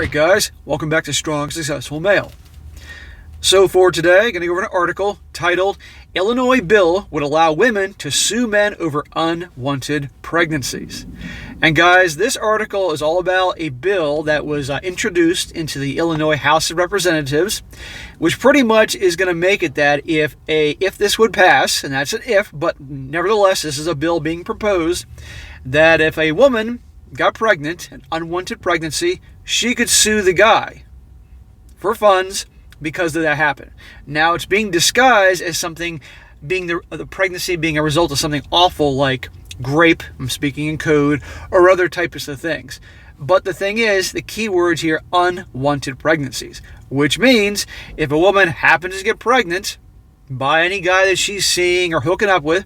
Alright guys, welcome back to Strong Successful Male. So for today, I'm going to go over an article titled, Illinois Bill Would Allow Women to Sue Men Over Unwanted Pregnancies. And guys, this article is all about a bill that was introduced into the Illinois House of Representatives, which pretty much is going to make it that if this would pass, and that's an if, but nevertheless this is a bill being proposed, that if a woman got pregnant, an unwanted pregnancy, she could sue the guy for funds because of that happened. Now it's being disguised as something being the pregnancy being a result of something awful like rape, I'm speaking in code, or other types of things. But the thing is, the key words here, unwanted pregnancies, which means if a woman happens to get pregnant by any guy that she's seeing or hooking up with,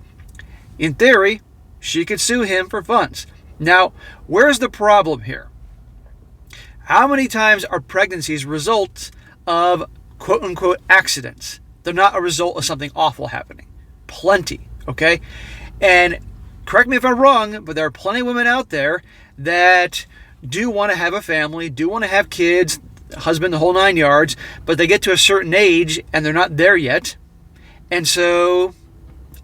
in theory, she could sue him for funds. Now, where's the problem here? How many times are pregnancies results of quote-unquote accidents? They're not a result of something awful happening. Plenty, okay? And correct me if I'm wrong, but there are plenty of women out there that do want to have a family, do want to have kids, husband, the whole nine yards, but they get to a certain age and they're not there yet. And so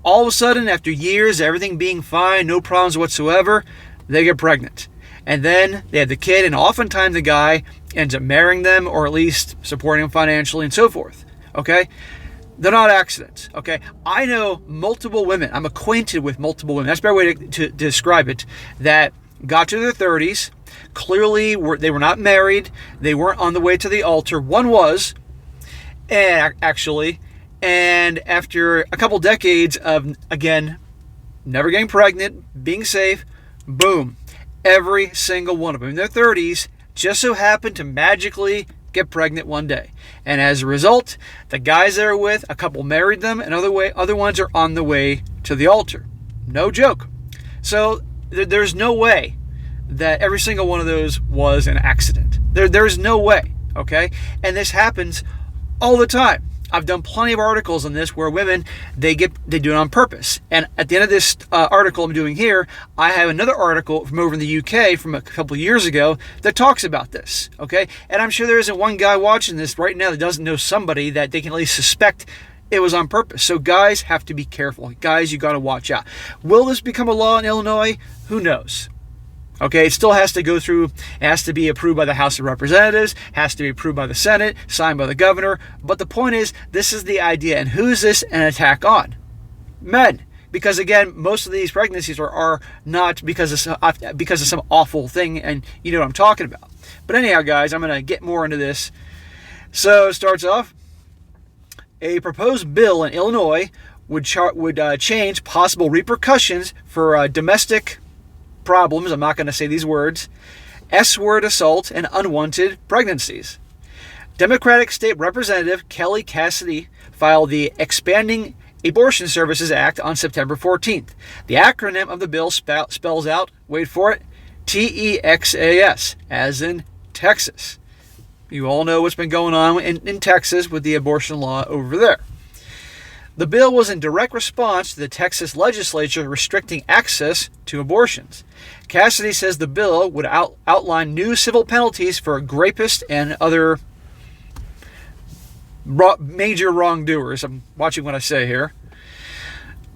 all of a sudden, after years, everything being fine, no problems whatsoever, they get pregnant. And then they have the kid, and oftentimes the guy ends up marrying them or at least supporting them financially and so forth. Okay? They're not accidents. Okay? I know multiple women. I'm acquainted with multiple women. That's a better way to describe it. That got to their 30s. Clearly, they were not married. They weren't on the way to the altar. One was, actually. And after a couple decades of, again, never getting pregnant, being safe, boom. Every single one of them in their 30s just so happened to magically get pregnant one day. And as a result, the guys they're with, a couple married them, and other ones are on the way to the altar. No joke. So there's no way that every single one of those was an accident. There's no way, okay? And this happens all the time. I've done plenty of articles on this where women, they do it on purpose. And at the end of this article I'm doing here, I have another article from over in the UK from a couple of years ago that talks about this, okay? And I'm sure there isn't one guy watching this right now that doesn't know somebody that they can at least suspect it was on purpose. So guys have to be careful. Guys, you got to watch out. Will this become a law in Illinois? Who knows? Okay, it still has to go through, it has to be approved by the House of Representatives, has to be approved by the Senate, signed by the governor. But the point is, this is the idea. And who's this an attack on? Men. Because again, most of these pregnancies are not because of some awful thing, and you know what I'm talking about. But anyhow, guys, I'm going to get more into this. So it starts off, a proposed bill in Illinois would change possible repercussions for domestic problems, I'm not going to say these words, S-word assault and unwanted pregnancies. Democratic State Representative Kelly Cassidy filed the Expanding Abortion Services Act on September 14th. The acronym of the bill spells out, wait for it, TEXAS, as in Texas. You all know what's been going on in Texas with the abortion law over there. The bill was in direct response to the Texas legislature restricting access to abortions. Cassidy says the bill would outline new civil penalties for rapists and other major wrongdoers. I'm watching what I say here.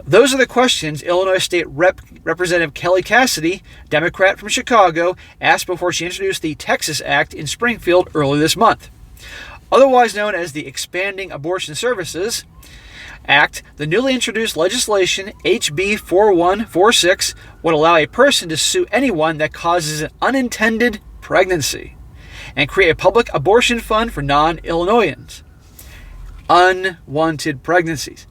Those are the questions Illinois State Representative Kelly Cassidy, Democrat from Chicago, asked before she introduced the Texas Act in Springfield early this month. Otherwise known as the Expanding Abortion Services Act, the newly introduced legislation, HB 4146, would allow a person to sue anyone that causes an unintended pregnancy and create a public abortion fund for non-Illinoisans. Unwanted pregnancies.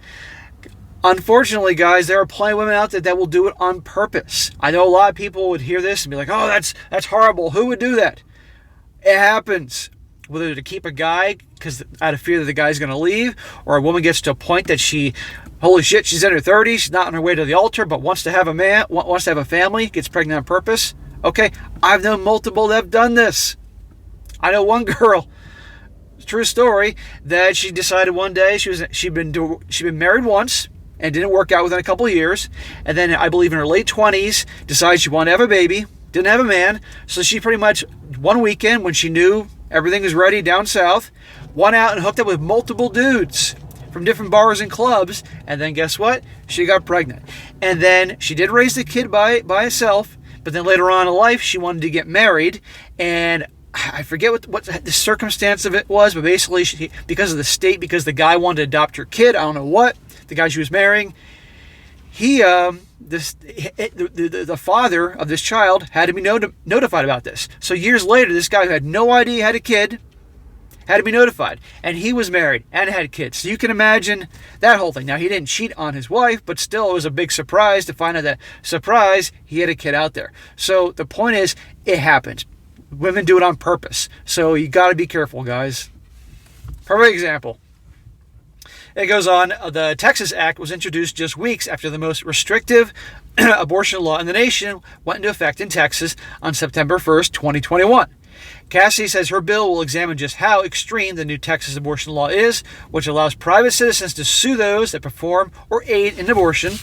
Unfortunately, guys, there are plenty of women out there that will do it on purpose. I know a lot of people would hear this and be like, oh, that's horrible. Who would do that? It happens. Whether to keep a guy because out of fear that the guy's going to leave, or a woman gets to a point that holy shit, she's in her 30s, she's not on her way to the altar, but wants to have a family, gets pregnant on purpose. Okay, I've known multiple that have done this. I know one girl, true story, that she decided one day she'd been married once and didn't work out within a couple of years, and then I believe in her late 20s decided she wanted to have a baby, didn't have a man, so she pretty much one weekend when she knew Everything was ready down south. Went out and hooked up with multiple dudes from different bars and clubs. And then guess what? She got pregnant. And then she did raise the kid by herself. But then later on in life, she wanted to get married. And I forget what the circumstance of it was. But basically, because of the state, because the guy wanted to adopt her kid, I don't know what, the guy she was marrying, the father of this child had to be notified about this. So years later, this guy who had no idea he had a kid had to be notified. And he was married and had kids. So you can imagine that whole thing. Now, he didn't cheat on his wife, but still it was a big surprise to find out that, surprise, he had a kid out there. So the point is, it happens. Women do it on purpose. So you got to be careful, guys. Perfect example. It goes on, the Texas Act was introduced just weeks after the most restrictive abortion law in the nation went into effect in Texas on September 1st, 2021. Cassidy says her bill will examine just how extreme the new Texas abortion law is, which allows private citizens to sue those that perform or aid in abortion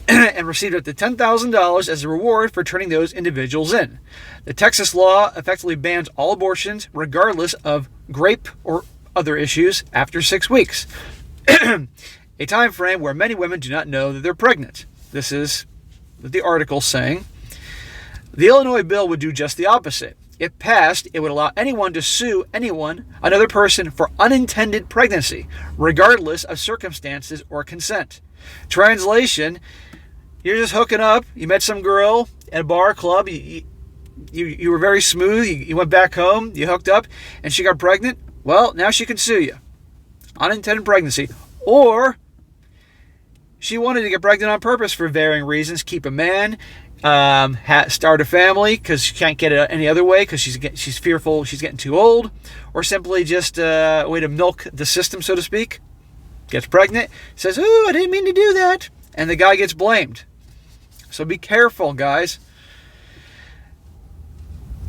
and receive up to $10,000 as a reward for turning those individuals in. The Texas law effectively bans all abortions, regardless of rape or other issues, after 6 weeks. A time frame where many women do not know that they're pregnant. This is the article saying. The Illinois bill would do just the opposite. If passed, it would allow anyone to sue another person for unintended pregnancy, regardless of circumstances or consent. Translation, you're just hooking up, you met some girl at a bar or club, you were very smooth, you went back home, you hooked up, and she got pregnant. Well, now she can sue you. Unintended pregnancy. Or she wanted to get pregnant on purpose for varying reasons. Keep a man, start a family because she can't get it any other way because she's fearful she's getting too old. Or simply just a way to milk the system, so to speak. Gets pregnant, says, "Ooh, I didn't mean to do that." And the guy gets blamed. So be careful, guys.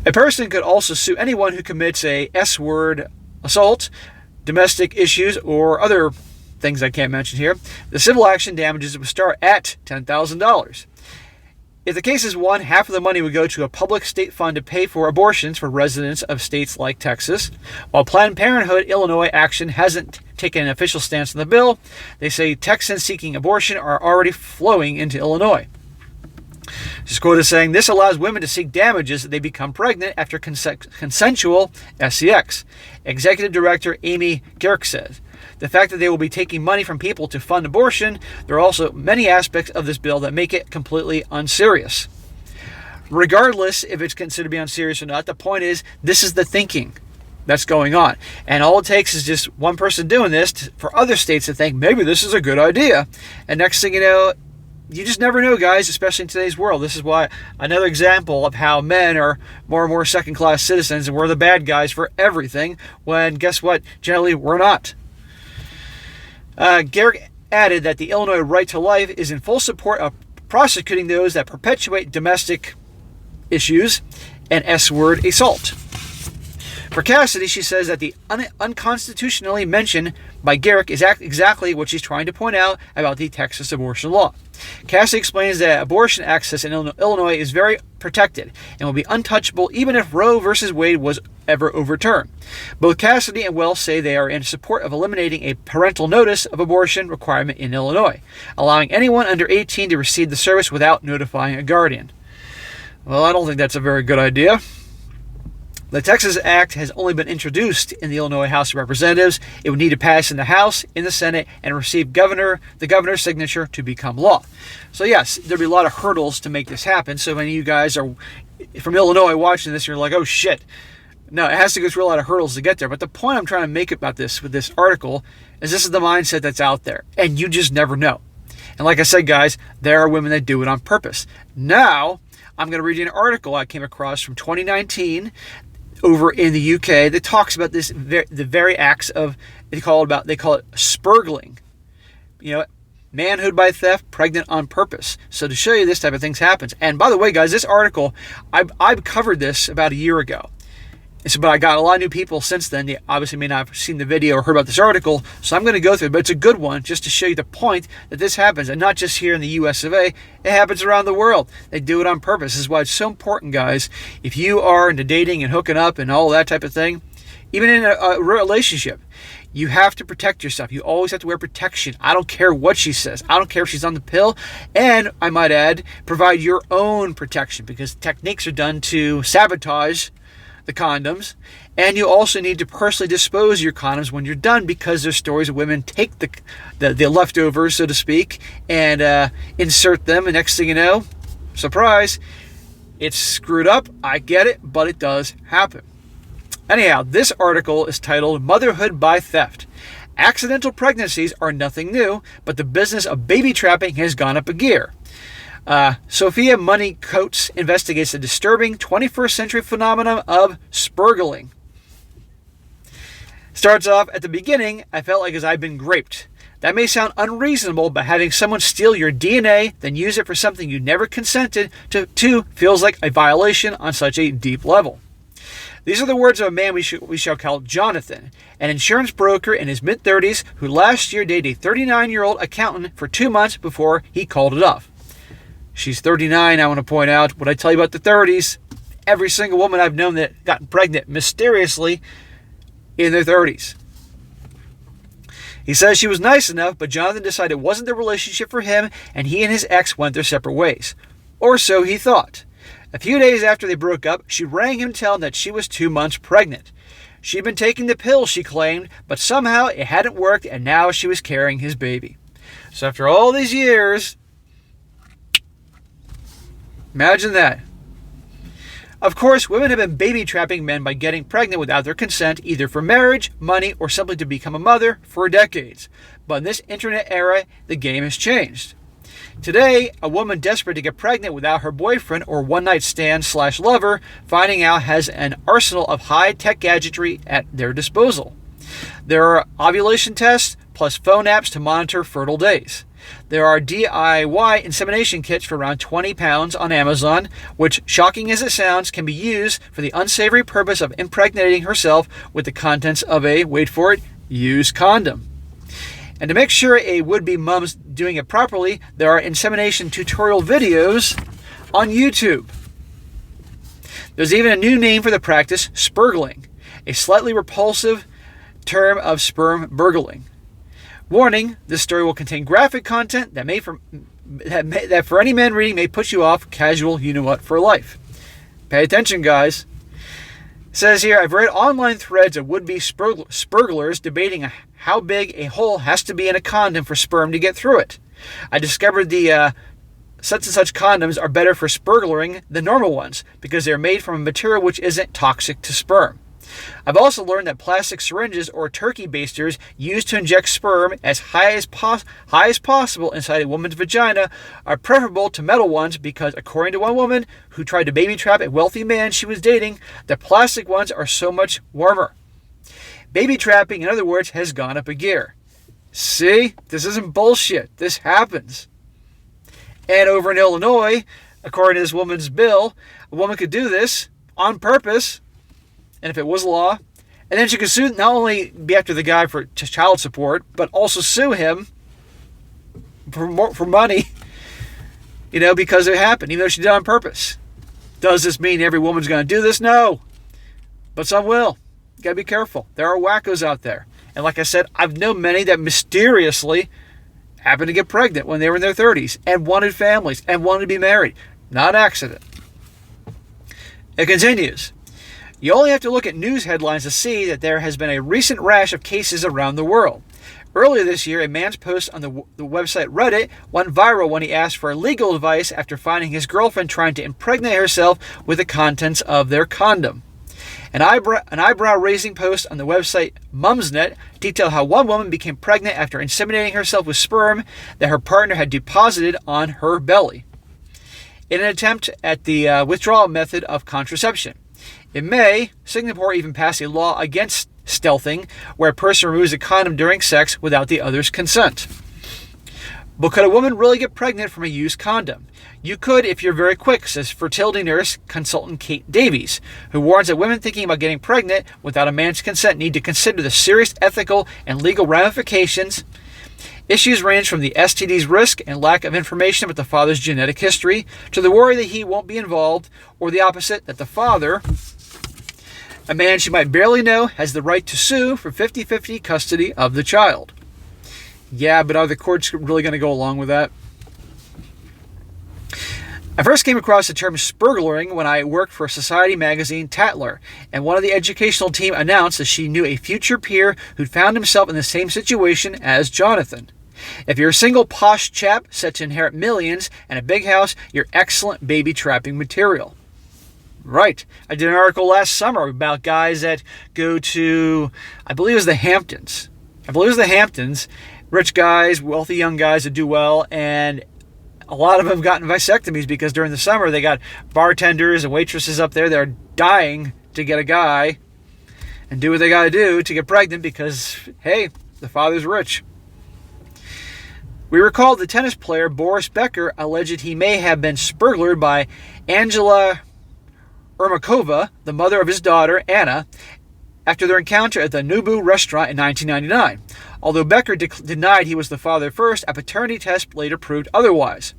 A person could also sue anyone who commits a S-word assault, domestic issues, or other things I can't mention here. The civil action damages would start at $10,000. If the case is won, half of the money would go to a public state fund to pay for abortions for residents of states like Texas. While Planned Parenthood Illinois Action hasn't taken an official stance on the bill, they say Texans seeking abortion are already flowing into Illinois. This quote is saying, this allows women to seek damages if they become pregnant after consensual sex. Executive Director Amy Garrick says, the fact that they will be taking money from people to fund abortion, there are also many aspects of this bill that make it completely unserious. Regardless if it's considered to be unserious or not, the point is, this is the thinking that's going on. And all it takes is just one person doing this for other states to think, maybe this is a good idea. And next thing you know, you just never know, guys, especially in today's world. This is why another example of how men are more and more second-class citizens and we're the bad guys for everything, when guess what? Generally, we're not. Garrick added that the Illinois right to life is in full support of prosecuting those that perpetuate domestic issues and S-word assault. For Cassidy, she says that the unconstitutionally mentioned by Garrick is exactly what she's trying to point out about the Texas abortion law. Cassidy explains that abortion access in Illinois is very protected and will be untouchable even if Roe v. Wade was ever overturned. Both Cassidy and Wells say they are in support of eliminating a parental notice of abortion requirement in Illinois, allowing anyone under 18 to receive the service without notifying a guardian. Well, I don't think that's a very good idea. The Texas Act has only been introduced in the Illinois House of Representatives. It would need to pass in the House, in the Senate, and receive the governor's signature to become law. So yes, there'll be a lot of hurdles to make this happen. So many of you guys are from Illinois watching this, you're like, oh shit. No, it has to go through a lot of hurdles to get there. But the point I'm trying to make about this with this article is this is the mindset that's out there. And you just never know. And like I said, guys, there are women that do it on purpose. Now, I'm going to read you an article I came across from 2019 over in the UK that talks about this, the very acts of, they call it spurgling. You know, manhood by theft, pregnant on purpose. So to show you this type of things happens. And by the way, guys, this article, I've covered this about a year ago. But I got a lot of new people since then. They obviously may not have seen the video or heard about this article, so I'm going to go through it. But it's a good one just to show you the point that this happens. And not just here in the US of A, it happens around the world. They do it on purpose. This is why it's so important, guys. If you are into dating and hooking up and all that type of thing, even in a relationship, you have to protect yourself. You always have to wear protection. I don't care what she says. I don't care if she's on the pill. And I might add, provide your own protection, because techniques are done to sabotage the condoms. And you also need to personally dispose of your condoms when you're done, because there's stories of women take the leftovers, so to speak, and insert them. And next thing you know, surprise, it's screwed up. I get it, but it does happen. Anyhow, this article is titled Motherhood by Theft. Accidental pregnancies are nothing new, but the business of baby trapping has gone up a gear. Sophia Money Coates investigates the disturbing 21st century phenomenon of spurgling. Starts off, at the beginning, I felt like as I'd been raped. That may sound unreasonable, but having someone steal your DNA, then use it for something you never consented to feels like a violation on such a deep level. These are the words of a man we shall call Jonathan, an insurance broker in his mid-30s who last year dated a 39-year-old accountant for 2 months before he called it off. She's 39, I want to point out. What I tell you about the 30s, every single woman I've known that got pregnant mysteriously in their 30s. He says she was nice enough, but Jonathan decided it wasn't the relationship for him, and he and his ex went their separate ways. Or so he thought. A few days after they broke up, she rang him telling that she was 2 months pregnant. She'd been taking the pill, she claimed, but somehow it hadn't worked, and now she was carrying his baby. So after all these years, imagine that. Of course, women have been baby trapping men by getting pregnant without their consent, either for marriage, money, or simply to become a mother, for decades. But in this internet era, the game has changed. Today, a woman desperate to get pregnant without her boyfriend or one-night stand/lover finding out has an arsenal of high-tech gadgetry at their disposal. There are ovulation tests plus phone apps to monitor fertile days. There are DIY insemination kits for around £20 on Amazon, which, shocking as it sounds, can be used for the unsavory purpose of impregnating herself with the contents of a, wait for it, used condom. And to make sure a would-be mom's doing it properly, there are insemination tutorial videos on YouTube. There's even a new name for the practice, spurgling, a slightly repulsive term of sperm burgling. Warning, this story will contain graphic content that for any man reading may put you off casual you-know-what for life. Pay attention, guys. It says here, I've read online threads of would-be spurglers debating how big a hole has to be in a condom for sperm to get through it. I discovered the such and such condoms are better for spurgling than normal ones because they're made from a material which isn't toxic to sperm. I've also learned that plastic syringes or turkey basters used to inject sperm as high as possible inside a woman's vagina are preferable to metal ones because, according to one woman who tried to baby trap a wealthy man she was dating, the plastic ones are so much warmer. Baby trapping, in other words, has gone up a gear. See? This isn't bullshit. This happens. And over in Illinois, according to this woman's bill, a woman could do this on purpose, and if it was law, and then she could sue, not only be after the guy for child support, but also sue him for money, because it happened, even though she did it on purpose. Does this mean every woman's going to do this? No. But some will. You got to be careful. There are wackos out there. And like I said, I've known many that mysteriously happened to get pregnant when they were in their 30s and wanted families and wanted to be married. Not an accident. It continues. You only have to look at news headlines to see that there has been a recent rash of cases around the world. Earlier this year, a man's post on the website Reddit went viral when he asked for legal advice after finding his girlfriend trying to impregnate herself with the contents of their condom. An eyebrow-raising post on the website Mumsnet detailed how one woman became pregnant after inseminating herself with sperm that her partner had deposited on her belly in an attempt at the withdrawal method of contraception. In May, Singapore even passed a law against stealthing, where a person removes a condom during sex without the other's consent. But could a woman really get pregnant from a used condom? You could if you're very quick, says fertility nurse consultant Kate Davies, who warns that women thinking about getting pregnant without a man's consent need to consider the serious ethical and legal ramifications. Issues range from the STD's risk and lack of information about the father's genetic history to the worry that he won't be involved, or the opposite, that the father, a man she might barely know, has the right to sue for 50-50 custody of the child. Yeah, but are the courts really going to go along with that? I first came across the term spurglaring when I worked for Society magazine Tatler, and one of the educational team announced that she knew a future peer who'd found himself in the same situation as Jonathan. If you're a single posh chap set to inherit millions and a big house, you're excellent baby trapping material. Right. I did an article last summer about guys that go to, I believe it was the Hamptons. Rich guys, wealthy young guys that do well, and a lot of them have gotten vasectomies because during the summer they got bartenders and waitresses up there that are dying to get a guy and do what they got to do to get pregnant because, hey, the father's rich. We recall the tennis player Boris Becker alleged he may have been spurglared by Angela Ermakova, the mother of his daughter, Anna, after their encounter at the Nobu restaurant in 1999. Although Becker denied he was the father first, a paternity test later proved otherwise.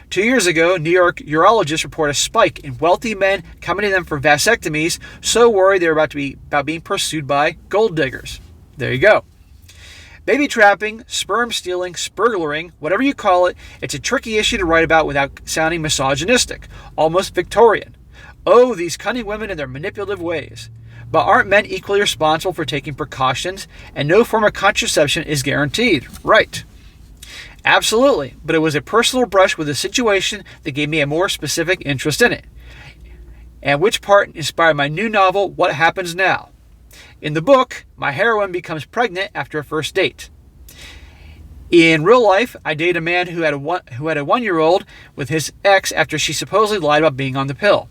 2 years ago, New York urologists reported a spike in wealthy men coming to them for vasectomies, so worried they were about being pursued by gold diggers. There you go. Baby trapping, sperm stealing, spurglaring, whatever you call it, it's a tricky issue to write about without sounding misogynistic, almost Victorian. Oh, these cunning women and their manipulative ways. But aren't men equally responsible for taking precautions? And no form of contraception is guaranteed, right? Absolutely, but it was a personal brush with a situation that gave me a more specific interest in it. And which part inspired my new novel, What Happens Now? In the book, my heroine becomes pregnant after a first date. In real life, I dated a man who had a 1-year-old with his ex after she supposedly lied about being on the pill.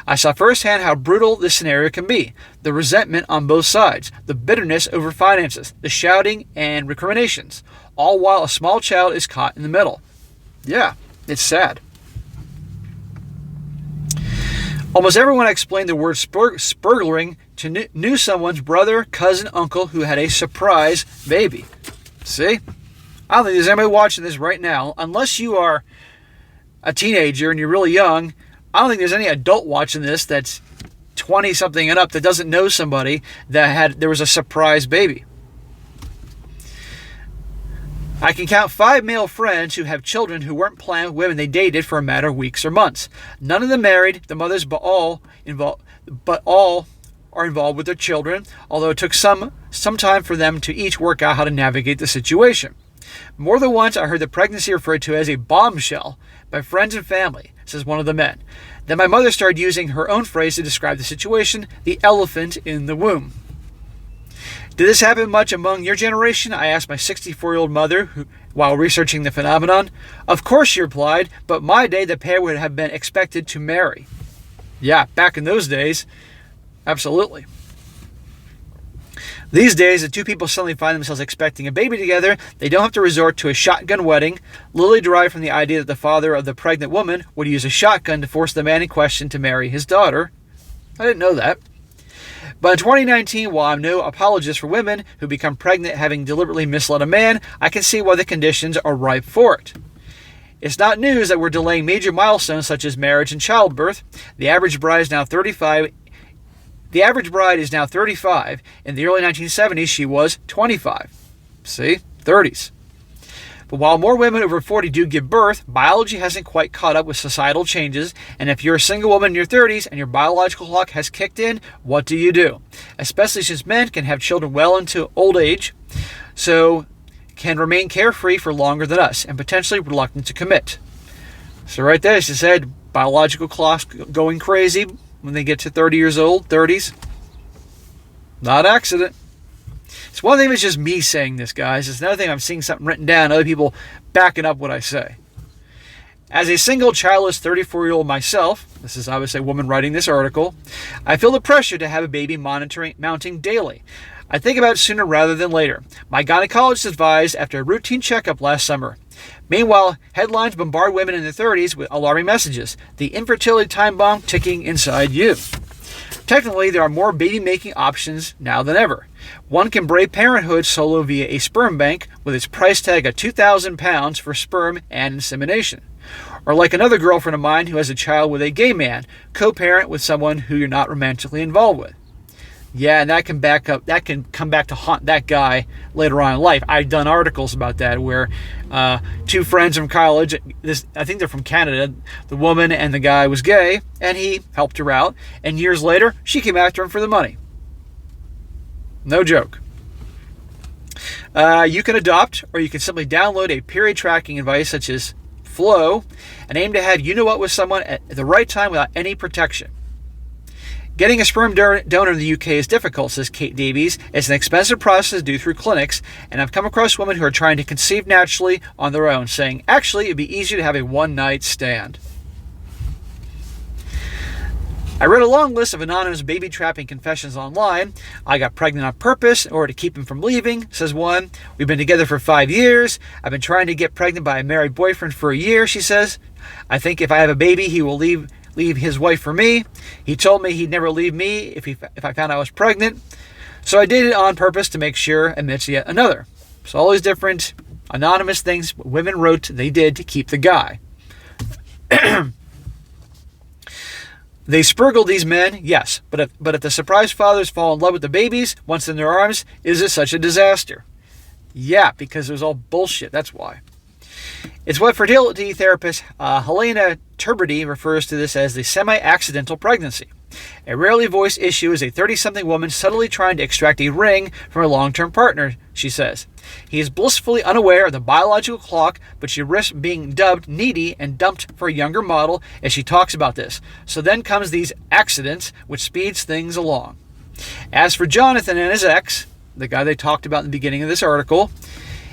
I saw firsthand how brutal this scenario can be. The resentment on both sides, the bitterness over finances, the shouting and recriminations, all while a small child is caught in the middle. Yeah, it's sad. Almost everyone I explained the word spurglaring to knew someone's brother, cousin, uncle who had a surprise baby. See? I don't think there's anybody watching this right now, unless you are a teenager and you're really young. I don't think there's any adult watching this that's 20-something and up that doesn't know somebody there was a surprise baby. I can count 5 male friends who have children who weren't planned with women they dated for a matter of weeks or months. None of them married, the mothers, but all are involved with their children, although it took some time for them to each work out how to navigate the situation. More than once, I heard the pregnancy referred to as a bombshell by friends and family, says one of the men. Then my mother started using her own phrase to describe the situation, the elephant in the womb. Did this happen much among your generation? I asked my 64-year-old mother while researching the phenomenon. Of course, she replied, but my day the pair would have been expected to marry. Yeah, back in those days, absolutely. These days, if two people suddenly find themselves expecting a baby together, they don't have to resort to a shotgun wedding, literally derived from the idea that the father of the pregnant woman would use a shotgun to force the man in question to marry his daughter. I didn't know that. But in 2019, while I'm no apologist for women who become pregnant having deliberately misled a man, I can see why the conditions are ripe for it. It's not news that we're delaying major milestones such as marriage and childbirth. The average bride is now 35. In the early 1970s, she was 25. See? 30s. But while more women over 40 do give birth, biology hasn't quite caught up with societal changes, and if you're a single woman in your 30s and your biological clock has kicked in, what do you do? Especially since men can have children well into old age, so can remain carefree for longer than us, and potentially reluctant to commit. So right there, she said, biological clocks going crazy when they get to 30 years old, 30s. Not accident. It's one thing if it's just me saying this, guys. It's another thing I'm seeing something written down, other people backing up what I say. As a single, childless 34-year-old myself, this is obviously a woman writing this article, I feel the pressure to have a baby mounting daily. I think about it sooner rather than later. My gynecologist advised after a routine checkup last summer. Meanwhile, headlines bombard women in their 30s with alarming messages. The infertility time bomb ticking inside you. Technically, there are more baby-making options now than ever. One can brave parenthood solo via a sperm bank with its price tag of £2,000 for sperm and insemination. Or like another girlfriend of mine who has a child with a gay man, co-parent with someone who you're not romantically involved with. Yeah, and that can come back to haunt that guy later on in life. I've done articles about that where two friends from college, I think they're from Canada, the woman and the guy was gay, and he helped her out, and years later, she came after him for the money. No joke. You can adopt, or you can simply download a period tracking device such as Flow, and aim to have you-know-what with someone at the right time without any protection. Getting a sperm donor in the UK is difficult, says Kate Davies. It's an expensive process due through clinics, and I've come across women who are trying to conceive naturally on their own, saying, actually, it'd be easier to have a one-night stand. I read a long list of anonymous baby trapping confessions online. I got pregnant on purpose in order to keep him from leaving, says one. We've been together for 5 years. I've been trying to get pregnant by a married boyfriend for a year, she says. I think if I have a baby, he will leave his wife for me. He told me he'd never leave me if I found I was pregnant. So I did it on purpose to make sure, admits yet another. So all these different anonymous things women wrote they did to keep the guy. They spurgle these men, yes, but if the surprise fathers fall in love with the babies once in their arms, is it such a disaster? Yeah, because it was all bullshit, that's why. It's what fertility therapist Helena Turbedy refers to this as the semi-accidental pregnancy. A rarely voiced issue is a 30-something woman subtly trying to extract a ring from her long-term partner, she says. He is blissfully unaware of the biological clock, but she risks being dubbed needy and dumped for a younger model as she talks about this. So then comes these accidents, which speeds things along. As for Jonathan and his ex, the guy they talked about in the beginning of this article,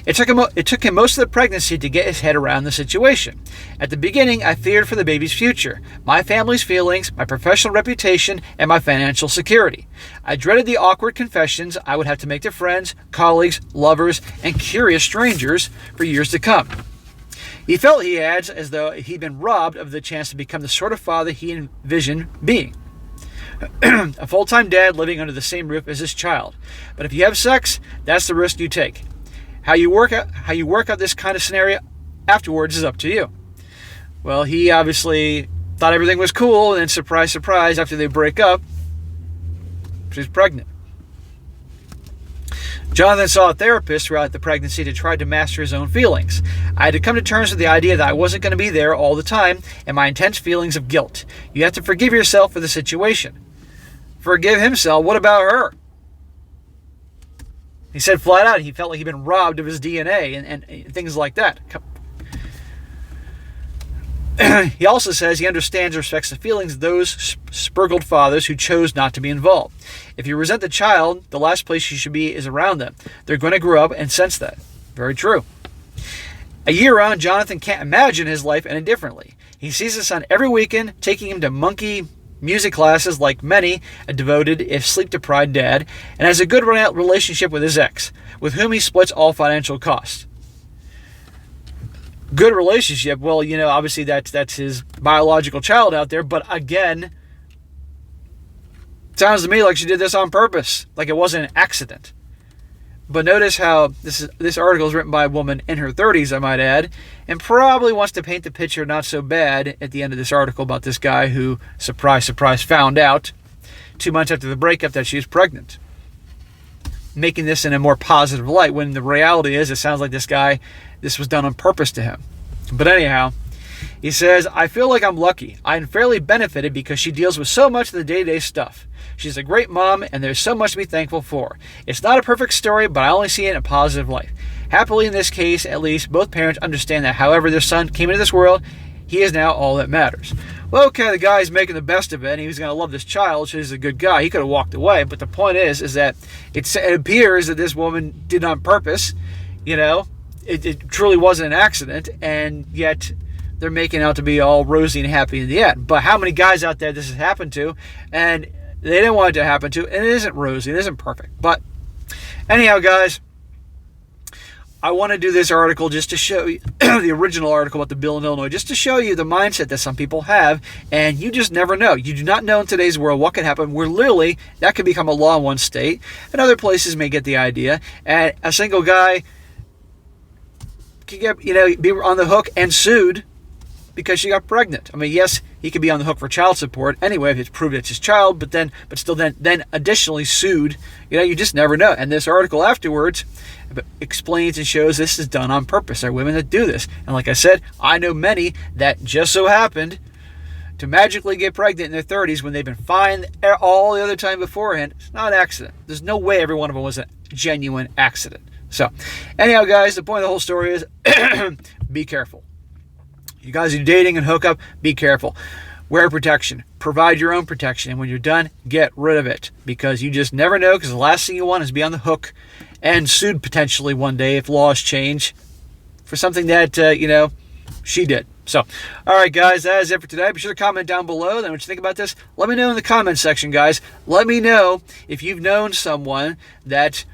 it took him most of the pregnancy to get his head around the situation. At the beginning, I feared for the baby's future, my family's feelings, my professional reputation, and my financial security. I dreaded the awkward confessions I would have to make to friends, colleagues, lovers, and curious strangers for years to come. He felt, he adds, as though he'd been robbed of the chance to become the sort of father he envisioned being. A full-time dad living under the same roof as his child. But if you have sex, that's the risk you take. How you work out this kind of scenario afterwards is up to you. Well, he obviously thought everything was cool, and then surprise, surprise, after they break up, she's pregnant. Jonathan saw a therapist throughout the pregnancy to try to master his own feelings. I had to come to terms with the idea that I wasn't going to be there all the time, and my intense feelings of guilt. You have to forgive yourself for the situation. Forgive himself? What about her? He said flat out he felt like he'd been robbed of his DNA and things like that. He also says he understands and respects the feelings of those spurgled fathers who chose not to be involved. If you resent the child, the last place you should be is around them. They're going to grow up and sense that. Very true. A year on, Jonathan can't imagine his life any differently. He sees his son every weekend, taking him to monkey music classes like many a devoted, if sleep-deprived dad, and has a good relationship with his ex, with whom he splits all financial costs. Good relationship, well, obviously that's his biological child out there, but again, sounds to me like she did this on purpose, like it wasn't an accident. But notice how this article is written by a woman in her 30s, I might add, and probably wants to paint the picture not so bad at the end of this article about this guy who, surprise, surprise, found out 2 months after the breakup that she was pregnant. Making this in a more positive light, when the reality is it sounds like this was done on purpose to him. But anyhow, he says, I feel like I'm lucky. I'm fairly benefited because she deals with so much of the day-to-day stuff. She's a great mom, and there's so much to be thankful for. It's not a perfect story, but I only see it in a positive light. Happily, in this case, at least, both parents understand that however their son came into this world, he is now all that matters. Well, okay, the guy's making the best of it, and he was going to love this child, so he's a good guy. He could have walked away, but the point is that it appears that this woman did on purpose. It truly wasn't an accident, and yet they're making out to be all rosy and happy in the end. But how many guys out there this has happened to, and they didn't want it to happen to, and it isn't rosy, it isn't perfect. But anyhow, guys, I want to do this article just to show you the original article about the bill in Illinois, just to show you the mindset that some people have, and you just never know. You do not know in today's world what could happen, where literally that could become a law in one state, and other places may get the idea, and a single guy can get, be on the hook and sued because she got pregnant. I mean, yes, he could be on the hook for child support anyway if it's proved it's his child, but still additionally sued. You just never know. And this article afterwards explains and shows this is done on purpose. There are women that do this. And like I said, I know many that just so happened to magically get pregnant in their 30s when they've been fine all the other time beforehand. It's not an accident. There's no way every one of them was a genuine accident. So, anyhow, guys, the point of the whole story is be careful. You guys are dating and hook up, be careful. Wear protection. Provide your own protection. And when you're done, get rid of it. Because you just never know, because the last thing you want is to be on the hook and sued potentially one day if laws change for something that, she did. So, all right, guys, that is it for today. Be sure to comment down below. Then what you think about this, let me know in the comments section, guys. Let me know if you've known someone that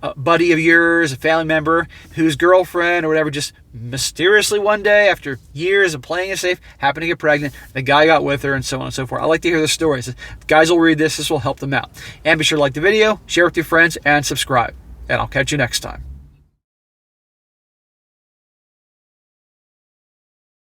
a buddy of yours, a family member, whose girlfriend or whatever just mysteriously one day after years of playing it safe happened to get pregnant. The guy got with her and so on and so forth. I like to hear the stories. If guys will read this will help them out. And be sure to like the video, share with your friends, and subscribe. And I'll catch you next time.